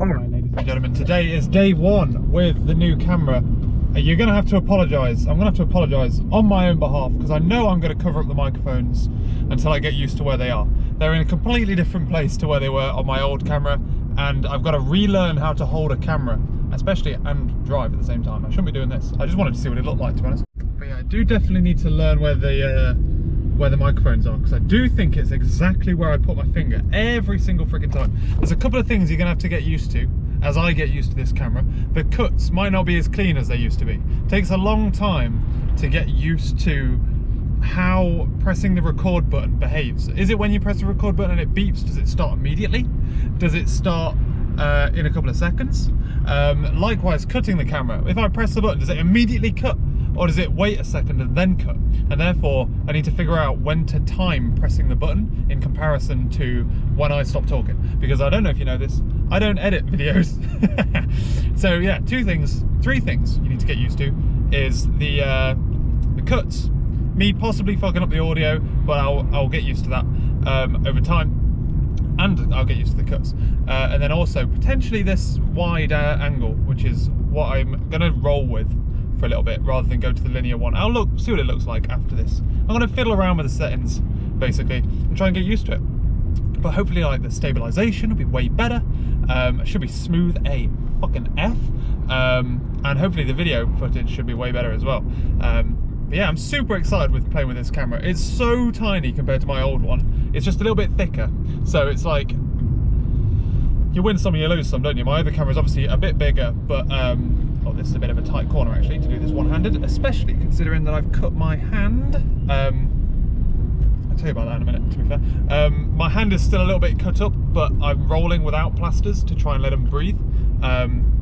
Alright, ladies and gentlemen, today is day one with the new camera. You're going to have to apologise. I'm going to have to apologise on my own behalf because I know I'm going to cover up the microphones until I get used to where they are. They're in a completely different place to where they were on my old camera, and I've got to relearn how to hold a camera, especially, and drive at the same time. I shouldn't be doing this. I just wanted to see what it looked like, to be honest. But yeah, I do definitely need to learn where the microphones are, because I do think it's exactly where I put my finger every single freaking time. There's a couple of things you're gonna have to get used to as I get used to this camera. The cuts might not be as clean as they used to be. It takes a long time to get used to how pressing the record button behaves. Is it when you press the record button and it beeps, does it start immediately? Does it start in a couple of seconds? Likewise, cutting the camera. If I press the button, does it immediately cut? Or does it wait a second and then cut? And therefore, I need to figure out when to time pressing the button in comparison to when I stop talking. Because I don't know if you know this, I don't edit videos. So yeah, three things you need to get used to is the cuts, me possibly fucking up the audio, but I'll get used to that over time, and I'll get used to the cuts. And then also potentially this wide angle, which is what I'm gonna roll with for a little bit rather than go to the linear one. I'll see what it looks like after this. I'm going to fiddle around with the settings basically and try and get used to it. But hopefully like the stabilization will be way better. It should be smooth a fucking F. And hopefully the video footage should be way better as well. But yeah, I'm super excited with playing with this camera. It's so tiny compared to my old one. It's just a little bit thicker. So it's like, you win some and you lose some, don't you? My other camera is obviously a bit bigger, but oh, this is a bit of a tight corner actually to do this one-handed, especially considering that I've cut my hand. I'll tell you about that in a minute, to be fair. My hand is still a little bit cut up, but I'm rolling without plasters to try and let them breathe.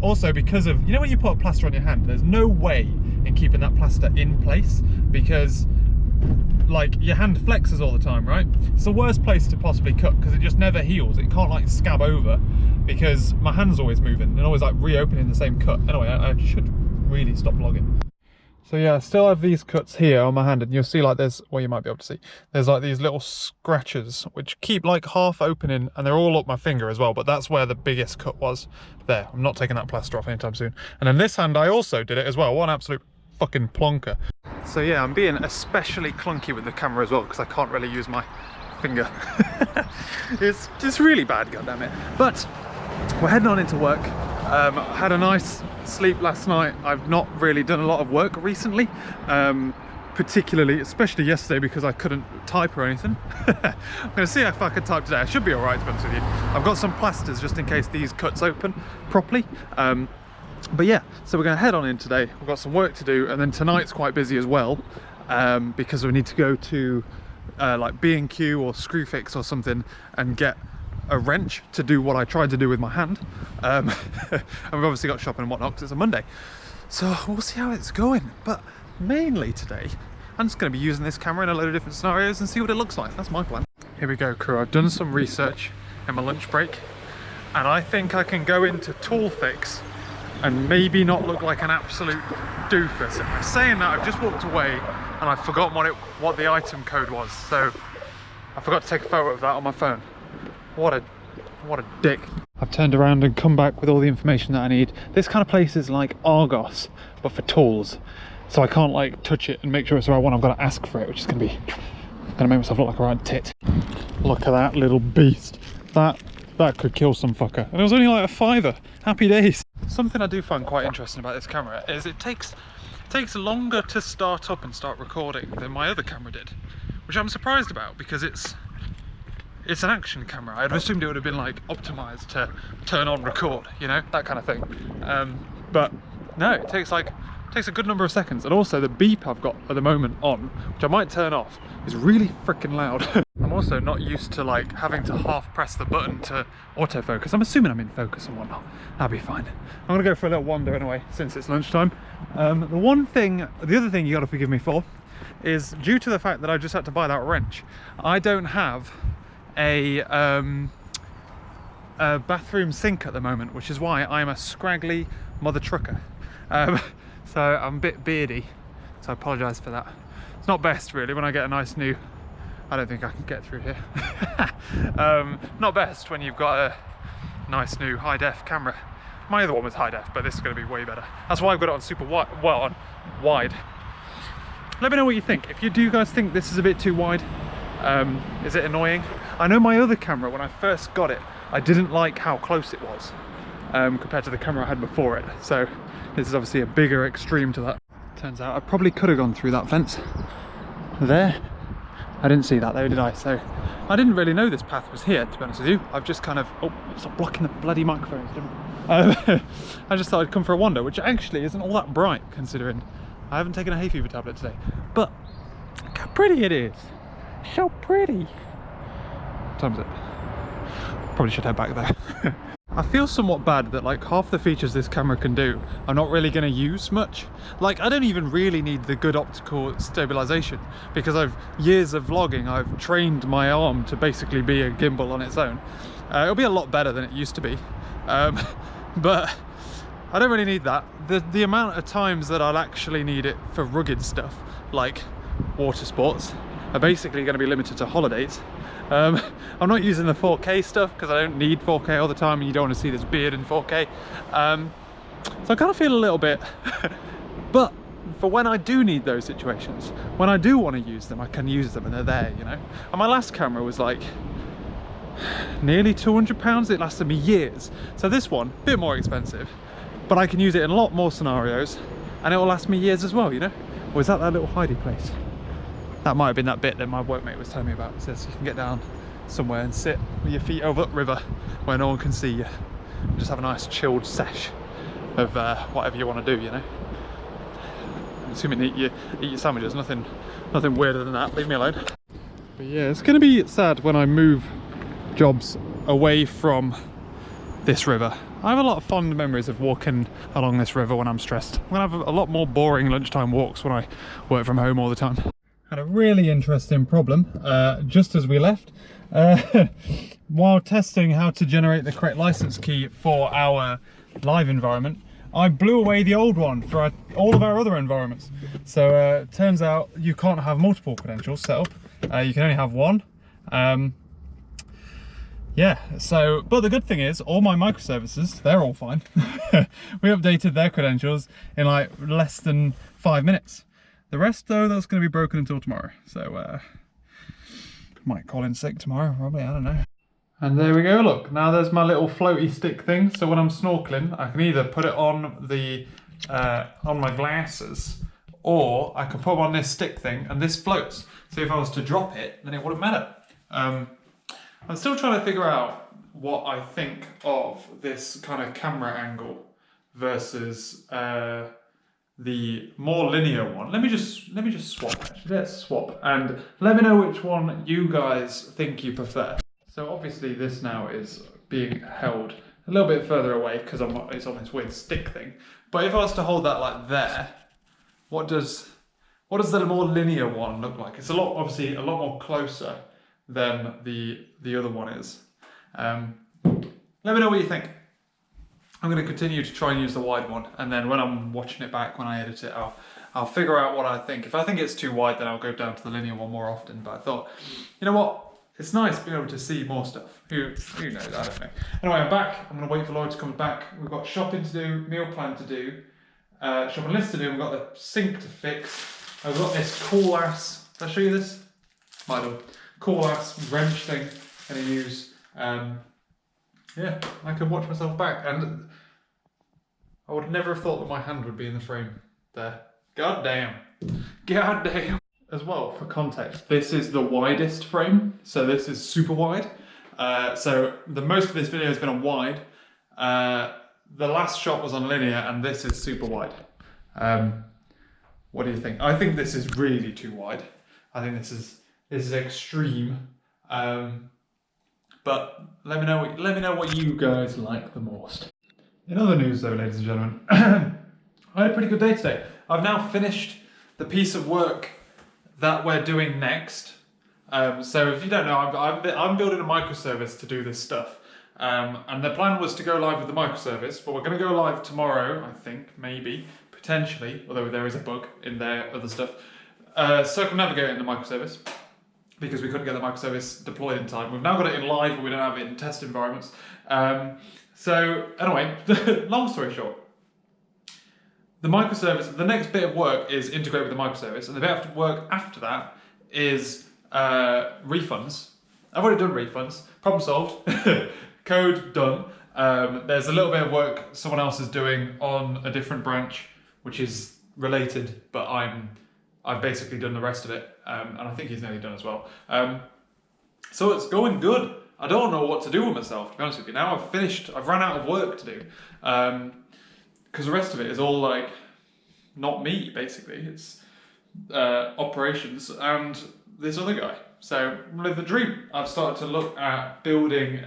Also because of, you know when you put a plaster on your hand, there's no way in keeping that plaster in place because like your hand flexes all the time, right? It's the worst place to possibly cut because it just never heals. It can't like scab over because my hand's always moving and always like reopening the same cut. Anyway, I should really stop vlogging. So yeah, I still have these cuts here on my hand, and you'll see like there's, well, you might be able to see, there's like these little scratches which keep like half opening, and they're all up my finger as well, but that's where the biggest cut was there. I'm not taking that plaster off anytime soon. And then this hand I also did it as well. One absolute fucking plonker. So yeah, I'm being especially clunky with the camera as well because I can't really use my finger. It's just really bad, goddammit. But we're heading on into work. Had a nice sleep last night. I've not really done a lot of work recently, especially yesterday because I couldn't type or anything. I'm gonna see if I can type today. I should be all right, to be honest with you. I've got some plasters just in case these cuts open properly. But yeah, so we're going to head on in today. We've got some work to do, and then tonight's quite busy as well, because we need to go to like B&Q or Screwfix or something and get a wrench to do what I tried to do with my hand. And we've obviously got shopping and whatnot because it's a Monday. So we'll see how it's going. But mainly today, I'm just going to be using this camera in a load of different scenarios and see what it looks like. That's my plan. Here we go, crew. I've done some research in my lunch break, and I think I can go into Toolfix and maybe not look like an absolute doofus. And saying that, I've just walked away and I've forgotten what the item code was, so I forgot to take a photo of that on my phone. What a dick. I've turned around and come back with all the information that I need. This kind of place is like Argos, but for tools. So I can't like touch it and make sure it's the right one. I've got to ask for it, which is gonna make myself look like a right tit. Look at that little beast. That could kill some fucker. And it was only like a £5. Happy days. Something I do find quite interesting about this camera is it takes longer to start up and start recording than my other camera did, which I'm surprised about because it's an action camera. I'd assumed it would have been like optimized to turn on record, you know, that kind of thing. But no, it takes a good number of seconds. And also the beep I've got at the moment on, which I might turn off, is really freaking loud. I'm also not used to like having to half press the button to autofocus. I'm assuming I'm in focus and whatnot. That'll be fine. I'm gonna go for a little wander anyway since it's lunchtime. The other thing you gotta forgive me for is due to the fact that I just had to buy that wrench, I don't have a bathroom sink at the moment, which is why I'm a scraggly mother trucker. So I'm a bit beardy, so I apologise for that. It's not best really when I get a nice new, I don't think I can get through here. Not best when you've got a nice new high def camera. My other one was high def, but this is going to be way better. That's why I've got it on super wide, well, on wide. Let me know what you think. If you do guys think this is a bit too wide, is it annoying? I know my other camera, when I first got it, I didn't like how close it was compared to the camera I had before it. So this is obviously a bigger extreme to that. Turns out I probably could have gone through that fence there. I didn't see that though, did I? So I didn't really know this path was here, to be honest with you. I've just kind of, oh, stop blocking the bloody microphones. I just thought I'd come for a wander, which actually isn't all that bright considering I haven't taken a hay fever tablet today. But look how pretty it is. So pretty. What time is it? Probably should head back there. I feel somewhat bad that like half the features this camera can do I'm not really going to use much. Like I don't even really need the good optical stabilization because years of vlogging, I've trained my arm to basically be a gimbal on its own. It'll be a lot better than it used to be, but I don't really need that. The amount of times that I'll actually need it for rugged stuff like water sports are basically going to be limited to holidays. I'm not using the 4K stuff because I don't need 4K all the time and you don't want to see this beard in 4K. So I kind of feel a little bit, but for when I do need those situations, when I do want to use them, I can use them and they're there, you know. And my last camera was like nearly £200, it lasted me years. So this one, a bit more expensive, but I can use it in a lot more scenarios and it will last me years as well, you know. Or is that little hidey place? That might have been that bit that my workmate was telling me about. It says you can get down somewhere and sit with your feet over upriver where no one can see you. Just have a nice chilled sesh of whatever you want to do, you know. I'm assuming eat your sandwiches, nothing weirder than that, leave me alone. But yeah, it's going to be sad when I move jobs away from this river. I have a lot of fond memories of walking along this river when I'm stressed. I'm going to have a lot more boring lunchtime walks when I work from home all the time. Had a really interesting problem just as we left. While testing how to generate the correct license key for our live environment, I blew away the old one for all of our other environments. So turns out you can't have multiple credentials set up. You can only have one. Yeah, so, but the good thing is all my microservices, they're all fine. We updated their credentials in like less than 5 minutes. The rest though, that's going to be broken until tomorrow. So might call in sick tomorrow, probably, I don't know. And there we go, look, now there's my little floaty stick thing. So when I'm snorkeling, I can either put it on the on my glasses, or I can put them on this stick thing and this floats. So if I was to drop it, then it wouldn't matter. I'm still trying to figure out what I think of this kind of camera angle versus the more linear one. Let me just swap, actually. Let's swap and let me know which one you guys think you prefer. So obviously this now is being held a little bit further away because it's on this weird stick thing. But if I was to hold that like there, what does the more linear one look like? It's obviously a lot more closer than the other one is. Let me know what you think. I'm going to continue to try and use the wide one, and then when I'm watching it back, when I edit it, I'll figure out what I think. If I think it's too wide, then I'll go down to the linear one more often. But I thought, you know what? It's nice being able to see more stuff. Who knows? I don't know. Anyway, I'm back. I'm going to wait for Laura to come back. We've got shopping to do, meal plan to do, shopping list to do. We've got the sink to fix. I've got this cool ass. Did I show you this? Might have. Cool ass wrench thing. I'm going to use. Yeah, I can watch myself back, and I would never have thought that my hand would be in the frame there. God damn. God damn. As well, for context, this is the widest frame, so this is super wide. So the most of this video has been on wide. The last shot was on linear, and this is super wide. What do you think? I think this is really too wide. I think this is extreme. But let me know what you guys like the most. In other news though, ladies and gentlemen, I had a pretty good day today. I've now finished the piece of work that we're doing next. So if you don't know, I'm building a microservice to do this stuff. And the plan was to go live with the microservice, but we're going to go live tomorrow, I think, maybe, potentially, although there is a bug in their other stuff, circumnavigating the microservice, because we couldn't get the microservice deployed in time. We've now got it in live, but we don't have it in test environments. So anyway, long story short, the microservice, the next bit of work is integrate with the microservice, and the bit of work after that is refunds. I've already done refunds, problem solved, code done. There's a little bit of work someone else is doing on a different branch, which is related, but I've basically done the rest of it, and I think he's nearly done as well. So it's going good. I don't know what to do with myself, to be honest with you. Now I've run out of work to do. Because the rest of it is all like, not me, basically. It's operations and this other guy. So, live the dream. I've started to look at building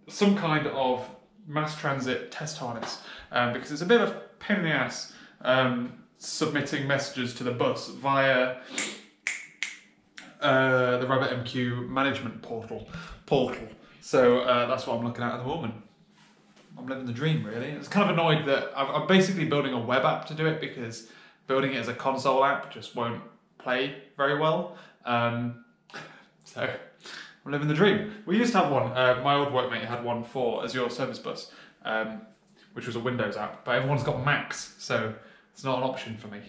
some kind of mass transit test harness, because it's a bit of a pain in the ass submitting messages to the bus via the Rabbit MQ management portal. So that's what I'm looking at the moment. I'm living the dream, really. It's kind of annoyed that I'm basically building a web app to do it, because building it as a console app just won't play very well. So I'm living the dream. We used to have one. My old workmate had one for Azure Service Bus, which was a Windows app, but everyone's got Macs, so it's not an option for me.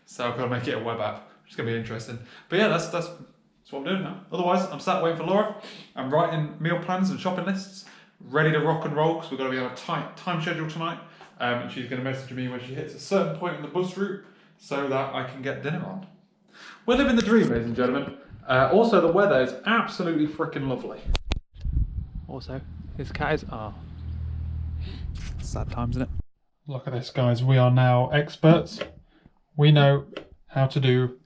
So I've got to make it a web app, which is going to be interesting. But yeah, that's what I'm doing now. Otherwise, I'm sat waiting for Laura. I'm writing meal plans and shopping lists, ready to rock and roll, because we're going to be on a tight time schedule tonight. And she's going to message me when she hits a certain point in the bus route so that I can get dinner on. We're living the dream, ladies and gentlemen. Also, the weather is absolutely freaking lovely. Also, his cat is... sad times, isn't it? Look at this, guys. We are now experts. We know how to do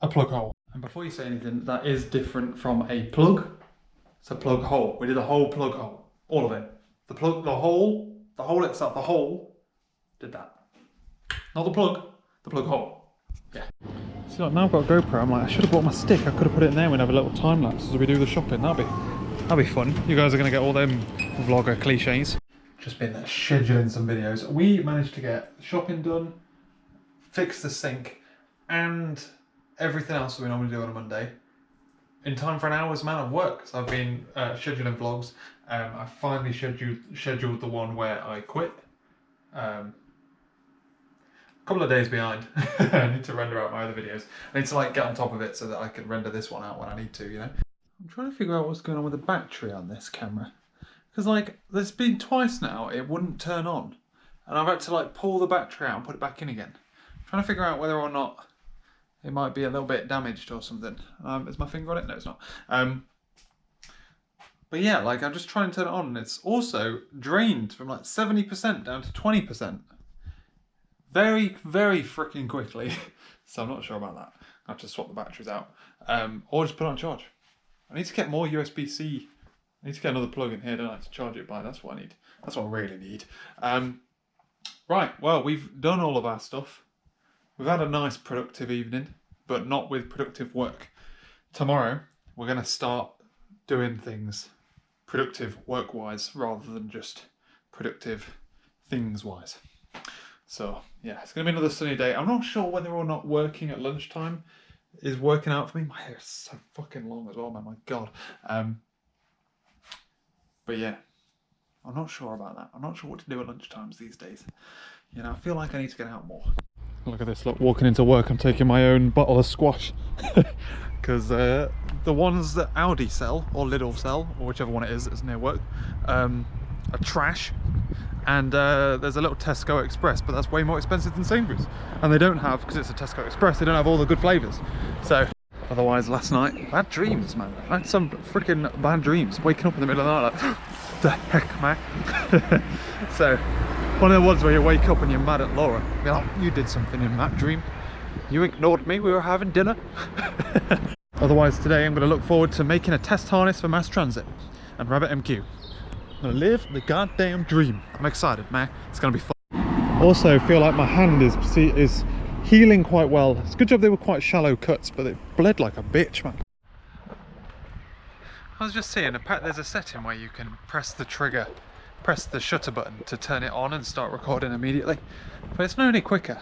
a plug hole. And before you say anything, that is different from a plug. It's a plug hole. We did a whole plug hole. All of it. The hole itself, the hole, did that. Not the plug hole. Yeah. See, like, now I've got a GoPro, I'm like, I should have bought my stick. I could have put it in there and have a little time lapse as we do the shopping. That'd be fun. You guys are going to get all them vlogger cliches. Just been scheduling some videos. We managed to get shopping done, fix the sink, and everything else that we normally do on a Monday in time for an hour's amount of work. So I've been scheduling vlogs. I finally scheduled the one where I quit. A couple of days behind. I need to render out my other videos. I need to like get on top of it so that I can render this one out when I need to, you know. I'm trying to figure out what's going on with the battery on this camera. Because like, there's been twice now it wouldn't turn on. And I've had to like pull the battery out and put it back in again. I'm trying to figure out whether or not it might be a little bit damaged or something. Is my finger on it? No, it's not. But yeah, like I'm just trying to turn it on and it's also drained from like 70% down to 20%. Very, very freaking quickly. So I'm not sure about that. I have to swap the batteries out. Or just put it on charge. I need to get more USB-C. I need to get another plug in here, don't I, to charge it by. That's what I need. That's what I really need. Right, well, we've done all of our stuff. We've had a nice productive evening, but not with productive work. Tomorrow, we're going to start doing things productive work-wise rather than just productive things-wise. So, yeah, it's going to be another sunny day. I'm not sure whether or not working at lunchtime is working out for me. My hair is so fucking long as well, man. My God. But yeah, I'm not sure about that. I'm not sure what to do at lunchtimes these days. You know, I feel like I need to get out more. Look at this, look, walking into work, I'm taking my own bottle of squash. Because the ones that Audi sell, or Lidl sell, or whichever one it is that's near work, are trash. And there's a little Tesco Express, but that's way more expensive than Sainsbury's. And they don't have, because it's a Tesco Express, they don't have all the good flavours. So, otherwise last night, bad dreams, man. I had some freaking bad dreams. Waking up in the middle of the night like, the heck, man. So, one of the ones where you wake up and you're mad at Laura. You're like, you did something in that dream. You ignored me, we were having dinner. Otherwise today I'm going to look forward to making a test harness for mass transit and Rabbit MQ. I'm going to live the goddamn dream. I'm excited, man. It's going to be fun. Also feel like my hand is healing quite well. It's a good job they were quite shallow cuts, but it bled like a bitch, man. I was just seeing, there's a setting where you can press the trigger, press the shutter button to turn it on and start recording immediately. But it's no any quicker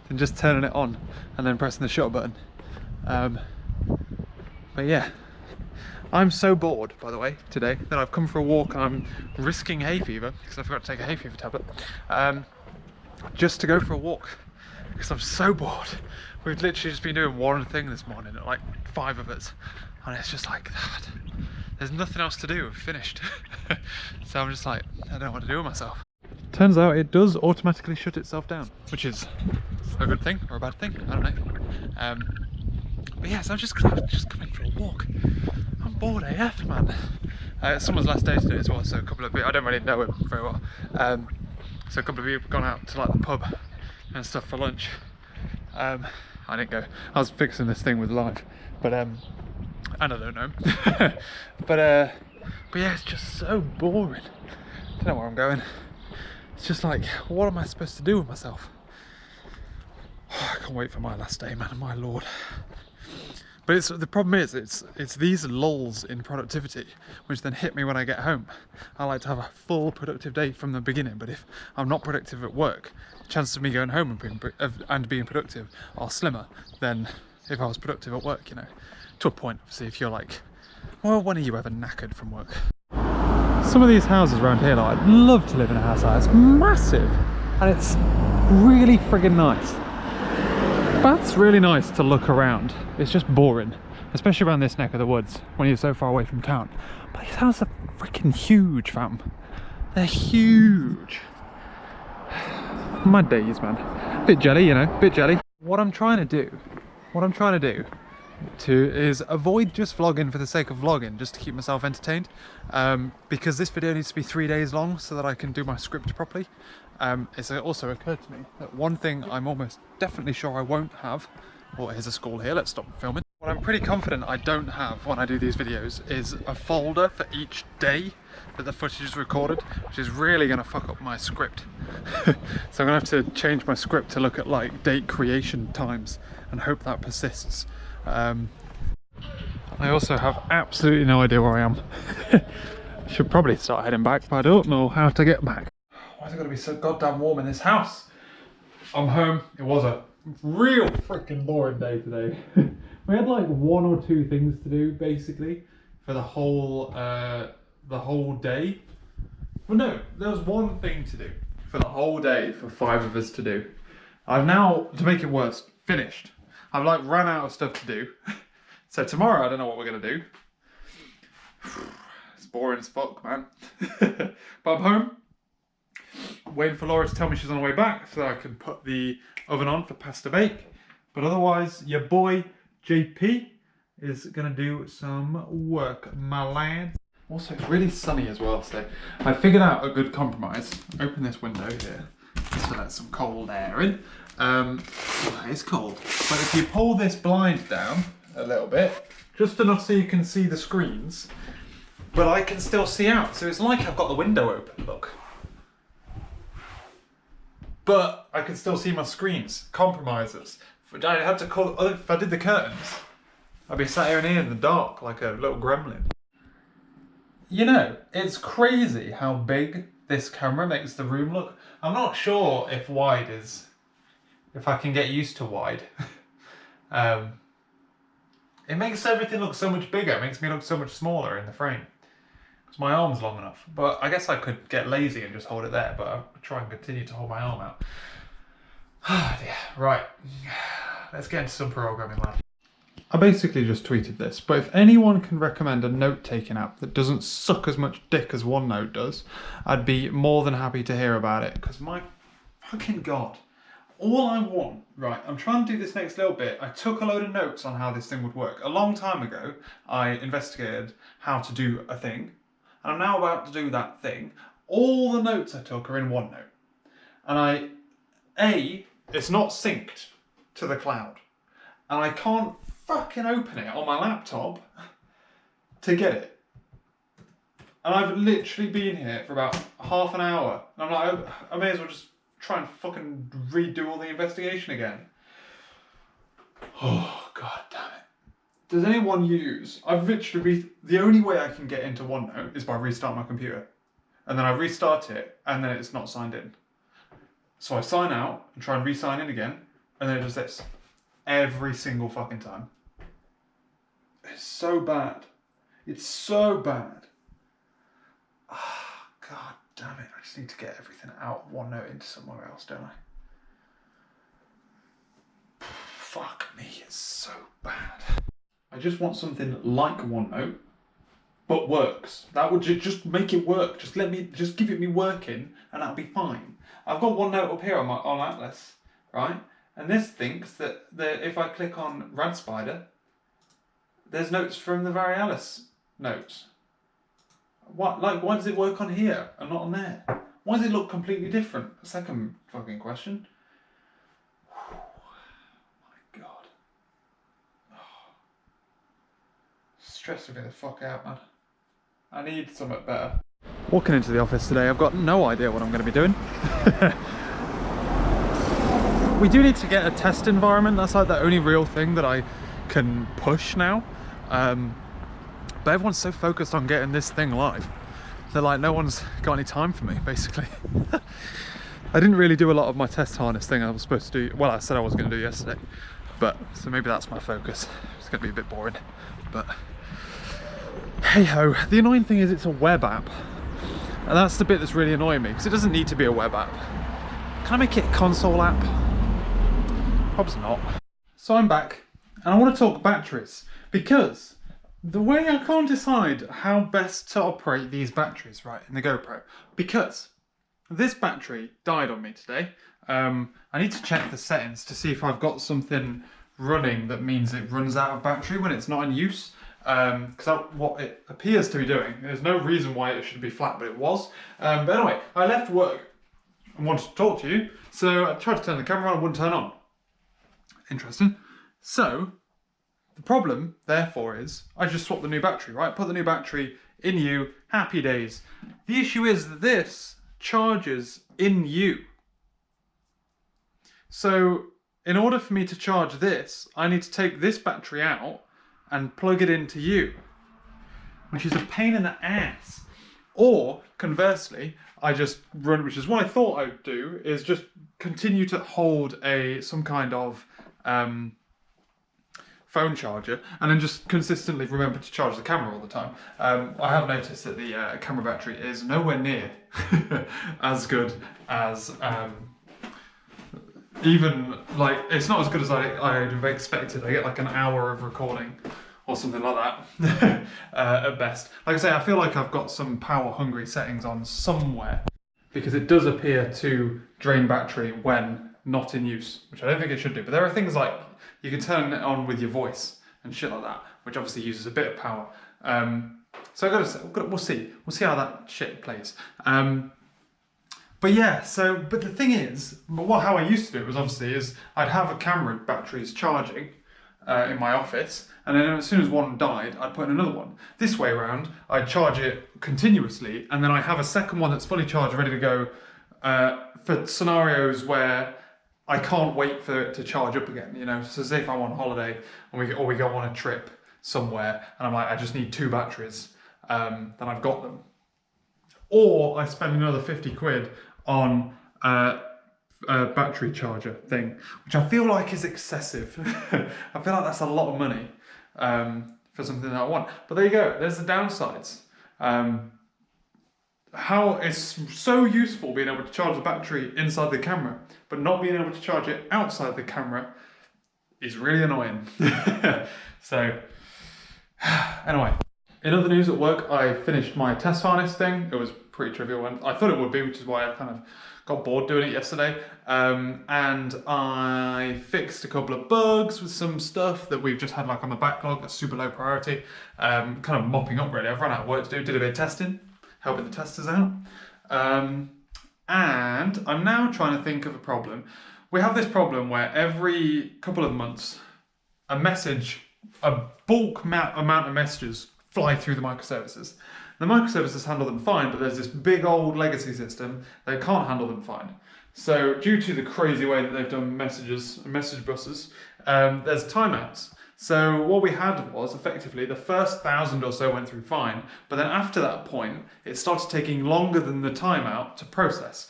than just turning it on and then pressing the shutter button. But yeah, I'm so bored, by the way, today, that I've come for a walk and I'm risking hay fever, because I forgot to take a hay fever tablet, just to go for a walk, because I'm so bored. We've literally just been doing one thing this morning, like 5 of us, and it's just like that. There's nothing else to do, we've finished. So I'm just like, I don't know what to do with myself. Turns out it does automatically shut itself down, which is a good thing or a bad thing, I don't know. But yeah, so I'm just coming for a walk. I'm bored AF, man. It's someone's last day today as well, so a couple of people, I don't really know him very well. So a couple of people have gone out to like the pub and stuff for lunch. I didn't go. I was fixing this thing with live, but and I don't know. But yeah, it's just so boring. I don't know where I'm going. It's just like, what am I supposed to do with myself? I can't wait for my last day, man. My lord. But the problem is, it's these lulls in productivity which then hit me when I get home. I like to have a full productive day from the beginning, but if I'm not productive at work, the chances of me going home and being productive are slimmer than if I was productive at work, you know. To a point, obviously, if you're like, well, when are you ever knackered from work? Some of these houses around here, like, I'd love to live in a house like that. It's massive, and it's really friggin' nice. Bath's really nice to look around. It's just boring, especially around this neck of the woods when you're so far away from town. But these houses are freaking huge, fam. They're huge. My days, man. Bit jelly, you know, bit jelly. What I'm trying to do is avoid just vlogging for the sake of vlogging, just to keep myself entertained, because this video needs to be 3 days long so that I can do my script properly. It's also occurred to me that one thing I'm almost definitely sure I won't have, well, here's a school here, let's stop filming. What I'm pretty confident I don't have when I do these videos is a folder for each day that the footage is recorded, which is really going to fuck up my script. So I'm going to have to change my script to look at like date creation times and hope that persists. I also have absolutely no idea where I am. Should probably start heading back, but I don't know how to get back. Why is it going to be so goddamn warm in this house? I'm home. It was a real freaking boring day today. We had like 1 or 2 things to do basically for the whole day. Well, no, there was 1 thing to do for the whole day for 5 of us to do. I've now, to make it worse, finished. I've like ran out of stuff to do. So tomorrow I don't know what we're gonna do. It's boring as fuck, man. But I'm home, waiting for Laura to tell me she's on her way back so that I can put the oven on for pasta bake. But otherwise, your boy JP is gonna do some work, my lad. Also, it's really sunny as well today. I figured out a good compromise. Open this window here to let some cold air in. It's cold. But if you pull this blind down a little bit, just enough so you can see the screens, but I can still see out. So it's like I've got the window open, look. But I can still see my screens. Compromises. I had to call, if I did the curtains, I'd be sat here in the dark like a little gremlin. You know, it's crazy how big this camera makes the room look. I'm not sure if wide is, if I can get used to wide. It makes everything look so much bigger. It makes me look so much smaller in the frame. Because my arm's long enough. But I guess I could get lazy and just hold it there, but I'll try and continue to hold my arm out. Right, let's get into some programming, lad. I basically just tweeted this, but if anyone can recommend a note-taking app that doesn't suck as much dick as OneNote does, I'd be more than happy to hear about it, because my fucking god. All I want, right, I'm trying to do this next little bit. I took a load of notes on how this thing would work. A long time ago, I investigated how to do a thing, and I'm now about to do that thing. All the notes I took are in OneNote. And it's not synced to the cloud. And I can't fucking open it on my laptop to get it. And I've literally been here for about half an hour. And I'm like, I may as well just try and fucking redo all the investigation again. Oh, god damn it. Does anyone use... the only way I can get into OneNote is by restarting my computer. And then I restart it, and then it's not signed in. So I sign out and try and re-sign in again, and then it does this. Every single fucking time. It's so bad. It's so bad. Ah, God damn it. I just need to get everything out of OneNote into somewhere else, don't I? Fuck me, it's so bad. I just want something like OneNote, but works. That would just make it work. Just give it me working, and that'll be fine. I've got OneNote up here on Atlas, right? And this thinks that if I click on RadSpider, there's notes from the very Alice notes. What? Like, why does it work on here and not on there? Why does it look completely different? Second fucking question. Oh my God. Oh. Stressing me the fuck out, man. I need something better. Walking into the office today, I've got no idea what I'm going to be doing. We do need to get a test environment. That's like the only real thing that I can push now. But everyone's so focused on getting this thing live. They're like, no one's got any time for me, basically. I didn't really do a lot of my test harness thing I was supposed to do. Well, I said I was going to do yesterday. But, so maybe that's my focus. It's going to be a bit boring. But, hey ho. The annoying thing is it's a web app. And that's the bit that's really annoying me, because it doesn't need to be a web app. Can I make it a console app? Probably not. So I'm back, and I want to talk batteries, because the way I can't decide how best to operate these batteries, right, in the GoPro, because this battery died on me today. I need to check the settings to see if I've got something running that means it runs out of battery when it's not in use. Because what it appears to be doing, there's no reason why it should be flat, but it was. But anyway, I left work and wanted to talk to you, so I tried to turn the camera on, it wouldn't turn on. Interesting. So, the problem, therefore, is I just swapped the new battery, right? Put the new battery in U, happy days. The issue is that this charges in U. So, in order for me to charge this, I need to take this battery out and plug it into U, which is a pain in the ass. Or, conversely, I just run, which is what I thought I'd do, is just continue to hold some kind of phone charger, and then just consistently remember to charge the camera all the time. I have noticed that the camera battery is nowhere near as good as even, like, it's not as good as I'd have expected. I get like an hour of recording or something like that at best. Like I say, I feel like I've got some power hungry settings on somewhere, because it does appear to drain battery when not in use, which I don't think it should do. But there are things like you can turn it on with your voice and shit like that, which obviously uses a bit of power. So we'll see how that shit plays. But yeah, but the thing is, how I used to do it was obviously I'd have a camera batteries charging in my office, and then as soon as one died, I'd put in another one. This way around, I'd charge it continuously, and then I have a second one that's fully charged, ready to go for scenarios where I can't wait for it to charge up again, you know. So say if I'm on holiday and we go on a trip somewhere, and I'm like, I just need 2 batteries, then I've got them. Or I spend another 50 quid on a battery charger thing, which I feel like is excessive. I feel like that's a lot of money for something that I want. But there you go, there's the downsides. How it's so useful being able to charge the battery inside the camera, but not being able to charge it outside the camera is really annoying. So, anyway. In other news at work, I finished my test harness thing. It was pretty trivial, and I thought it would be, which is why I kind of got bored doing it yesterday. And I fixed a couple of bugs with some stuff that we've just had like on the backlog, that's super low priority. Kind of mopping up really. I've run out of work to do, did a bit of testing, helping the testers out. And I'm now trying to think of a problem. We have this problem where every couple of months, a bulk amount of messages fly through the microservices. The microservices handle them fine, but there's this big old legacy system that can't handle them fine. So due to the crazy way that they've done message buses, there's timeouts. So what we had was effectively the first 1,000 or so went through fine, but then after that point, it started taking longer than the timeout to process.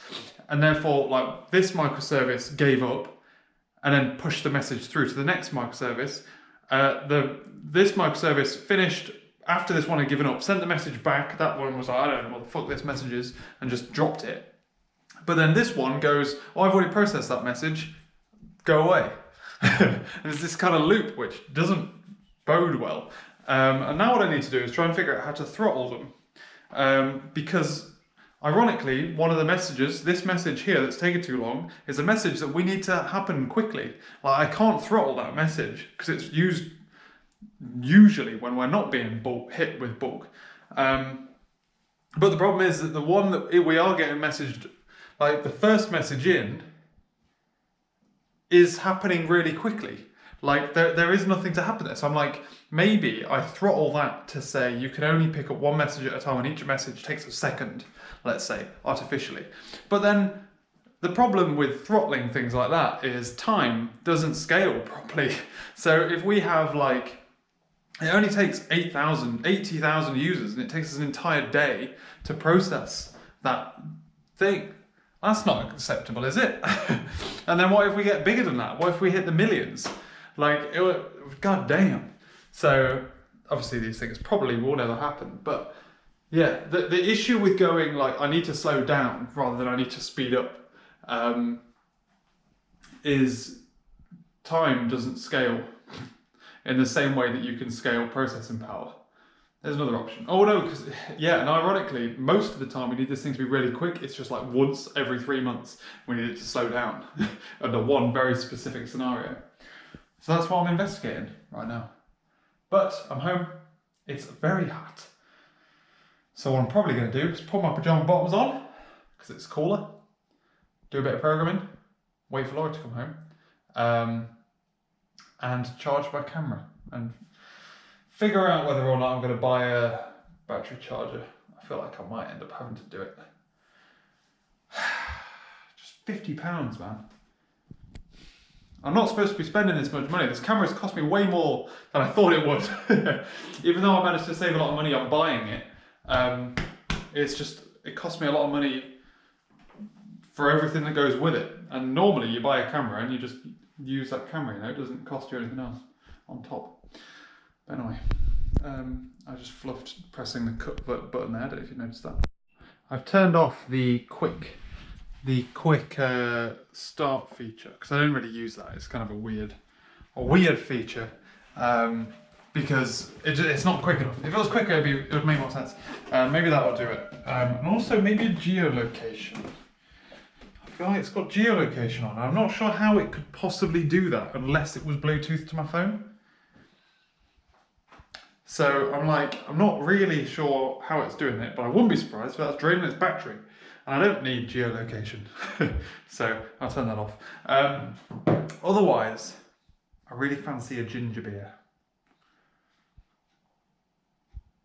And therefore, like, this microservice gave up and then pushed the message through to the next microservice. This microservice finished after this one had given up, sent the message back. That one was like, I don't know what the fuck this message is, and just dropped it. But then this one goes, oh, I've already processed that message, go away. And it's this kind of loop which doesn't bode well. And now what I need to do is try and figure out how to throttle them. Because ironically, one of the messages, this message here that's taken too long, is a message that we need to happen quickly. Like, I can't throttle that message because it's used usually when we're not being hit with bulk. But the problem is that the one that we are getting messaged, like the first message in, is happening really quickly. Like there is nothing to happen there. So I'm like, maybe I throttle that to say you can only pick up one message at a time and each message takes a second, let's say, artificially. But then the problem with throttling things like that is time doesn't scale properly. So if we have like, it only takes 80,000 users and it takes us an entire day to process that thing. That's not acceptable, is it? And then what if we get bigger than that? What if we hit the millions? Like, god damn. So, obviously these things probably will never happen, but yeah, the issue with going like, I need to slow down rather than I need to speed up, is time doesn't scale in the same way that you can scale processing power. There's another option. Oh no, because yeah, and ironically, most of the time we need this thing to be really quick. It's just like once every 3 months we need it to slow down under one very specific scenario. So that's what I'm investigating right now. But I'm home. It's very hot. So what I'm probably going to do is put my pajama bottoms on because it's cooler. Do a bit of programming. Wait for Laura to come home. And charge my camera and figure out whether or not I'm going to buy a battery charger. I feel like I might end up having to do it. Just £50, man. I'm not supposed to be spending this much money. This camera's cost me way more than I thought it would. Even though I managed to save a lot of money on buying it, it cost me a lot of money for everything that goes with it. And normally you buy a camera and you just use that camera, you know, it doesn't cost you anything else on top. But anyway, I just fluffed pressing the cut button there, I don't know if you noticed that. I've turned off the quick start feature because I don't really use that. It's kind of a weird feature because it's not quick enough. If it was quicker, it would make more sense. Maybe that will do it. And also maybe a geolocation. I feel like it's got geolocation on. I'm not sure how it could possibly do that unless it was Bluetooth to my phone. So I'm not really sure how it's doing it, but I wouldn't be surprised if that's draining its battery. And I don't need geolocation, so I'll turn that off. Otherwise, I really fancy a ginger beer.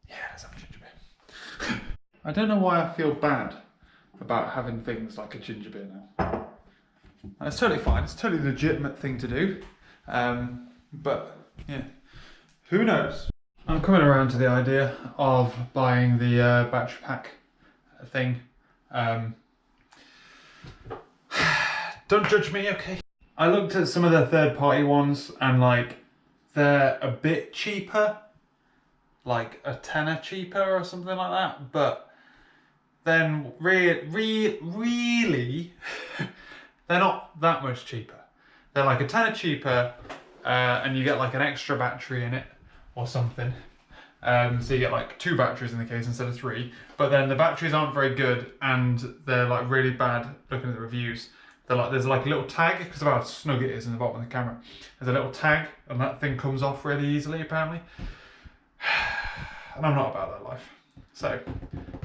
Yeah, let's have a ginger beer. I don't know why I feel bad about having things like a ginger beer now. And it's totally fine, it's a totally legitimate thing to do. But yeah, who knows? I'm coming around to the idea of buying the battery pack thing. Don't judge me, okay? I looked at some of the third-party ones and like they're a bit cheaper, like a tenner cheaper or something like that, but then really they're not that much cheaper. They're like a tenner cheaper and you get like an extra battery in it or something. So you get like 2 batteries in the case instead of 3, but then the batteries aren't very good and they're like really bad. Looking at the reviews, there's like a little tag, because of how snug it is in the bottom of the camera. There's a little tag and that thing comes off really easily apparently. And I'm not about that life. So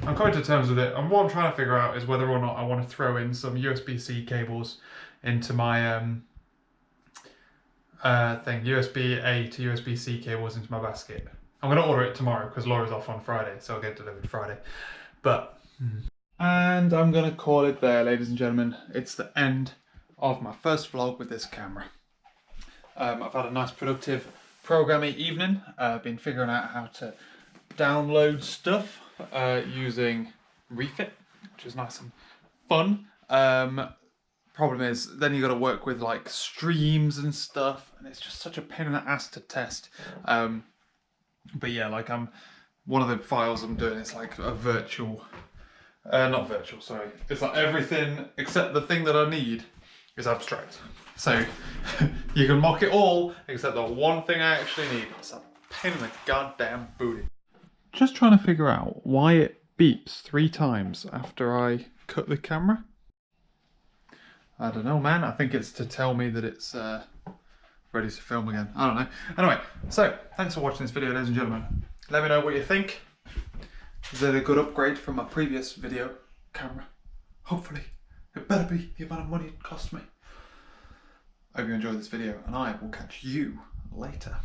I'm coming to terms with it, and what I'm trying to figure out is whether or not I want to throw in some USB-C cables into my USB-A to USB-C cables into my basket. I'm going to order it tomorrow because Laura's off on Friday, so I'll get it delivered Friday. But, and I'm going to call it there, ladies and gentlemen. It's the end of my first vlog with this camera. I've had a nice productive programming evening. I've been figuring out how to download stuff using Refit, which is nice and fun. Problem is, then you got to work with like streams and stuff, and it's just such a pain in the ass to test. But yeah, like I'm one of the files I'm doing is like a virtual, not virtual, sorry. It's like everything except the thing that I need is abstract. So you can mock it all except the one thing I actually need. It's a pain in the goddamn booty. Just trying to figure out why it beeps 3 times after I cut the camera. I don't know, man. I think it's to tell me that it's ready to film again. I don't know. Anyway, so thanks for watching this video, ladies and gentlemen. Let me know what you think. Is it a good upgrade from my previous video camera? Hopefully. It better be the amount of money it cost me. I hope you enjoyed this video, and I will catch you later.